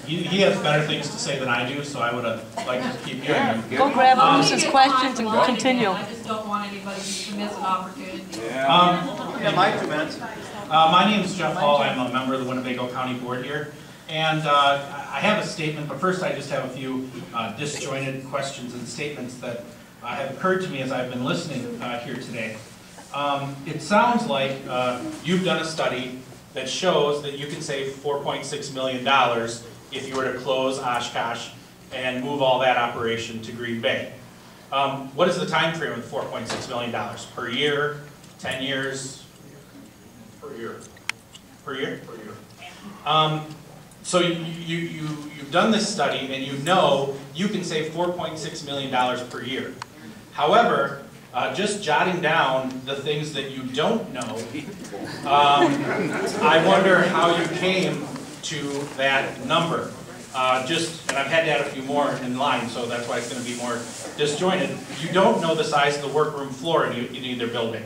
he has better things to say than I do, so I would like to keep hearing him. Go grab Bruce's questions and continue. I just don't want anybody to miss an opportunity. Yeah, my 2 minutes. My name is Jeff Hall. I'm a member of the Winnebago County Board here. And I have a statement, but first I just have a few disjointed questions and statements that have occurred to me as I've been listening here today. It sounds like you've done a study that shows that you can save $4.6 million if you were to close Oshkosh and move all that operation to Green Bay. What is the time frame of $4.6 million? Per year? 10 years? Per year. Per year? Per year. So you've done this study and you know you can save $4.6 million per year. However, just jotting down the things that you don't know, I wonder how you came to that number. And I've had to add a few more in line, so that's why it's going to be more disjointed. You don't know the size of the workroom floor in either building.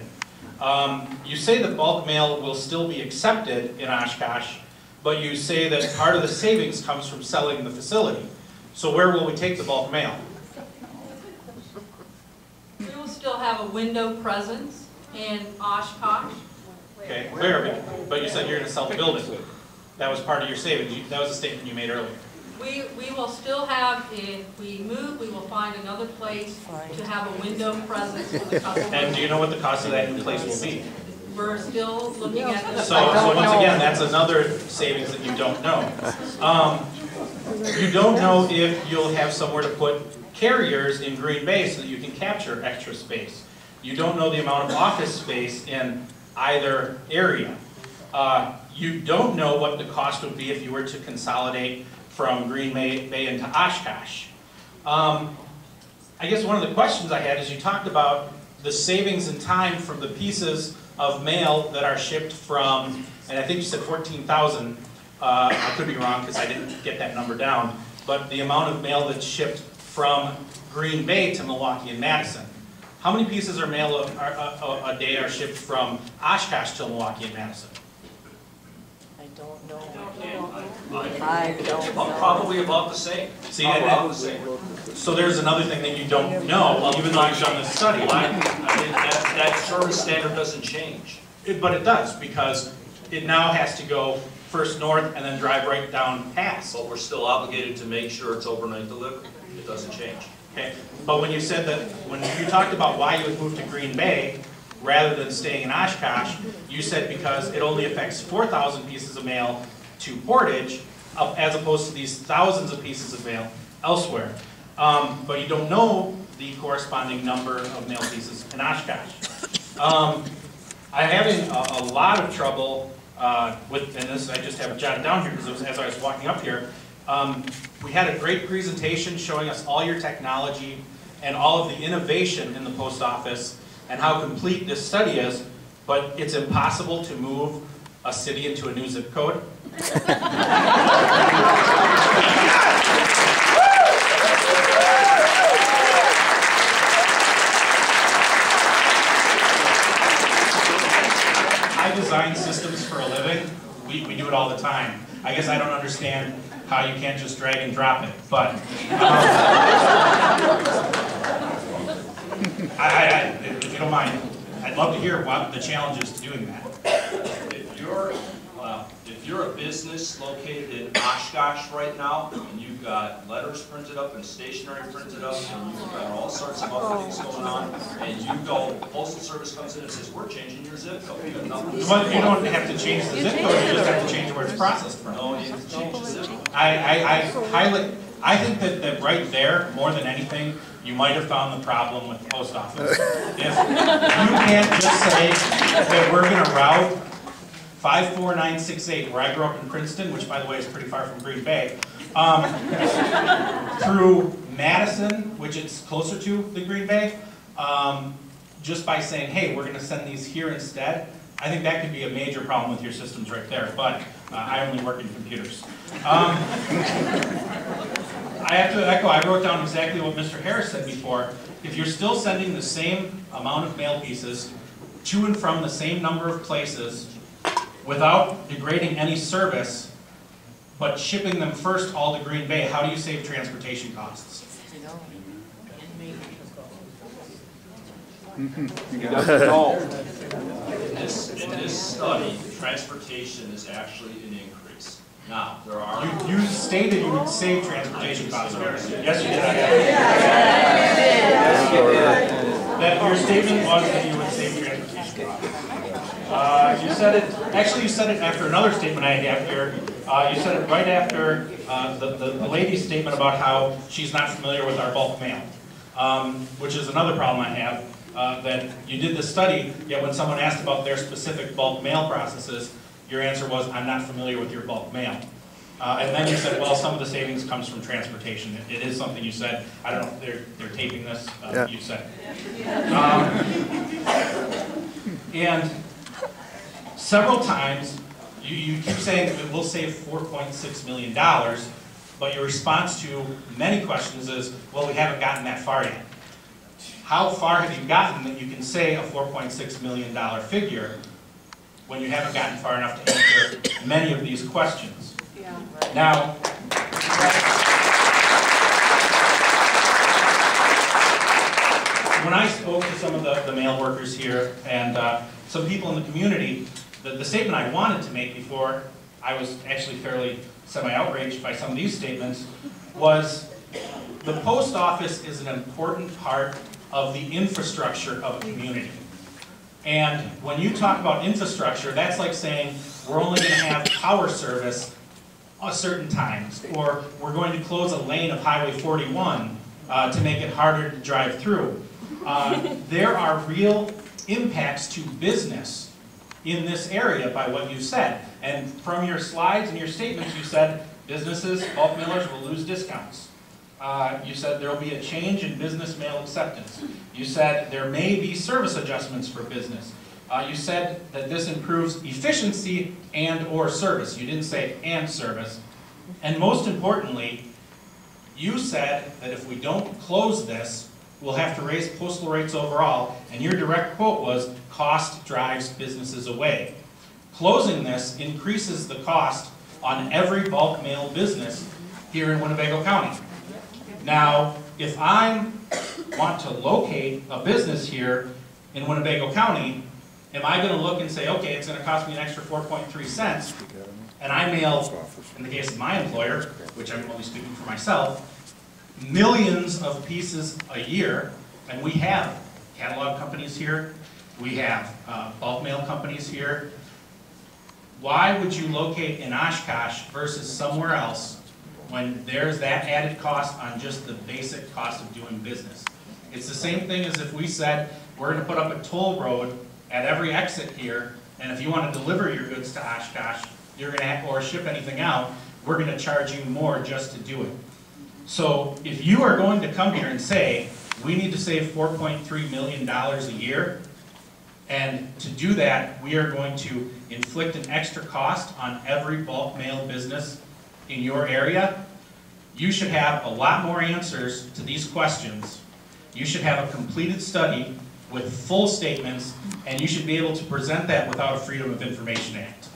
You say that bulk mail will still be accepted in Oshkosh, but you say that part of the savings comes from selling the facility. So where will we take the bulk mail? We will still have a window presence in Oshkosh. Okay, where? But you said you're going to sell the building. That was part of your savings. That was a statement you made earlier. We will still have, if we move, we will find another place to have a window presence with a couple. And do you know what the cost of that new place will be? We're still looking at the. So once again, that's another savings that you don't know. You don't know if you'll have somewhere to put carriers in Green Bay so that you can capture extra space. You don't know the amount of office space in either area. You don't know what the cost would be if you were to consolidate from Green Bay into Oshkosh. I guess one of the questions I had is you talked about the savings in time from the pieces of mail that are shipped from, and I think you said 14,000, I could be wrong because I didn't get that number down, but the amount of mail that's shipped from Green Bay to Milwaukee and Madison. How many pieces of mail a day are shipped from Oshkosh to Milwaukee and Madison? I don't know. I don't know. Probably about the same. See, so there's another thing that you don't know, even though you've done this study. That service standard doesn't change. But it does, because it now has to go first north and then drive right down past. But we're still obligated to make sure it's overnight delivery. It doesn't change. Okay. But when you said that, when you talked about why you would move to Green Bay rather than staying in Oshkosh, you said because it only affects 4,000 pieces of mail to Portage, as opposed to these thousands of pieces of mail elsewhere. But you don't know the corresponding number of mail pieces in Oshkosh. I'm having a lot of trouble with, and this I just have it jotted down here because as I was walking up here, we had a great presentation showing us all your technology and all of the innovation in the post office and how complete this study is, but it's impossible to move a city into a new zip code. I design systems for a living. We do it all the time. I guess I don't understand how you can't just drag and drop it, but if you don't mind, I'd love to hear what the challenge is to doing that. If you're a business located in Oshkosh right now, and you've got letters printed up and stationery printed up, and you've got all sorts of other things going on, and you go, the Postal Service comes in and says, we're changing your zip code. You don't have to change the zip code, you just have to change where it's processed from. No, you have to change the zip code. I think that right there, more than anything, you might have found the problem with the post office. If you can't just say that we're going to route 54968, where I grew up in Princeton, which by the way is pretty far from Green Bay, through Madison, which it's closer to than Green Bay, just by saying, hey, we're going to send these here instead, I think that could be a major problem with your systems right there, but I only work in computers. I have to echo, I wrote down exactly what Mr. Harris said before. If you're still sending the same amount of mail pieces to and from the same number of places without degrading any service, but shipping them first all to Green Bay, how do you save transportation costs? In this study, transportation is actually an increase. Now, there are... You stated you would save transportation costs. Yes, you did. That your statement was that you would save transportation costs. You said it, actually you said it after another statement I have here. You said it right after the lady's statement about how she's not familiar with our bulk mail, which is another problem I have. That you did the study, yet when someone asked about their specific bulk mail processes, your answer was, I'm not familiar with your bulk mail. And then you said, well, some of the savings comes from transportation. It is something you said. I don't know if they're taping this. Yeah. You said. And several times, you keep saying that we'll save $4.6 million, but your response to many questions is, well, we haven't gotten that far yet. How far have you gotten that you can say a $4.6 million figure when you haven't gotten far enough to answer many of these questions? Yeah. Now, when I spoke to some of the mail workers here and some people in the community, the statement I wanted to make before I was actually fairly semi-outraged by some of these statements was the post office is an important part of the infrastructure of a community. And when you talk about infrastructure, that's like saying we're only going to have power service at certain times, or we're going to close a lane of Highway 41 to make it harder to drive through. There are real impacts to business in this area by what you said. And from your slides and your statements, you said businesses, bulk mailers will lose discounts. You said there will be a change in business mail acceptance. You said there may be service adjustments for business. You said that this improves efficiency and or service. You didn't say and service. And most importantly, you said that if we don't close this, we'll have to raise postal rates overall, and your direct quote was, cost drives businesses away. Closing this increases the cost on every bulk mail business here in Winnebago County. Now, if I want to locate a business here in Winnebago County, am I going to look and say, okay, it's going to cost me an extra 4.3 cents, and I mail, in the case of my employer, which I'm only speaking for myself, millions of pieces a year, and we have catalog companies here, we have bulk mail companies here. Why would you locate in Oshkosh versus somewhere else when there's that added cost on just the basic cost of doing business? It's the same thing as if we said, we're going to put up a toll road at every exit here, and if you want to deliver your goods to Oshkosh, you're going to have, or ship anything out, we're going to charge you more just to do it. So if you are going to come here and say, we need to save $4.3 million a year, and to do that, we are going to inflict an extra cost on every bulk mail business in your area, you should have a lot more answers to these questions. You should have a completed study with full statements, and you should be able to present that without a Freedom of Information Act.